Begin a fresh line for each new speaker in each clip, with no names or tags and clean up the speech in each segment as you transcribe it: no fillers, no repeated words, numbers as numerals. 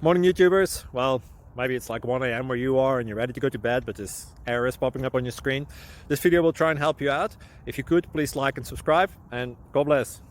Morning YouTubers. Well, maybe it's like 1 a.m. where you are and you're ready to go to bed, but this error is popping up on your screen. This video will try and help you out. If you could, please like and subscribe, and God bless.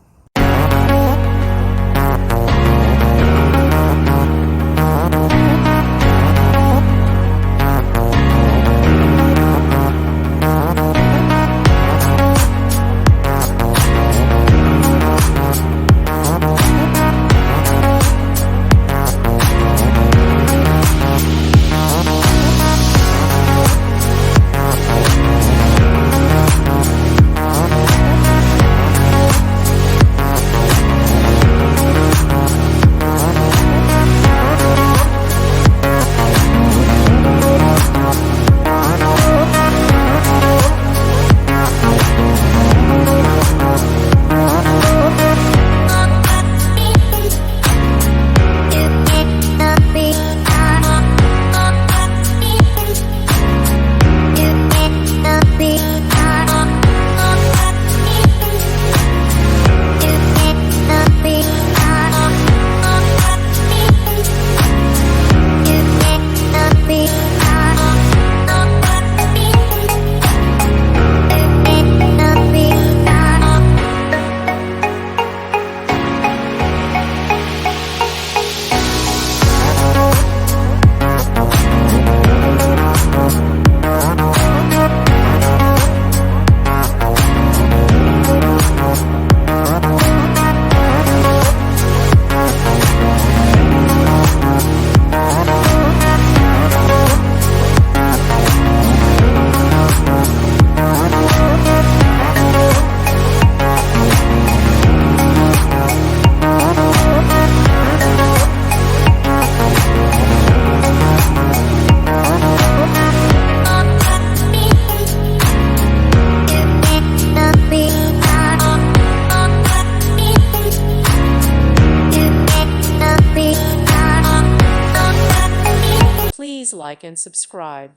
Please like and subscribe.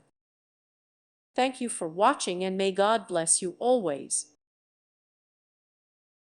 Thank you for watching, and may God bless you always.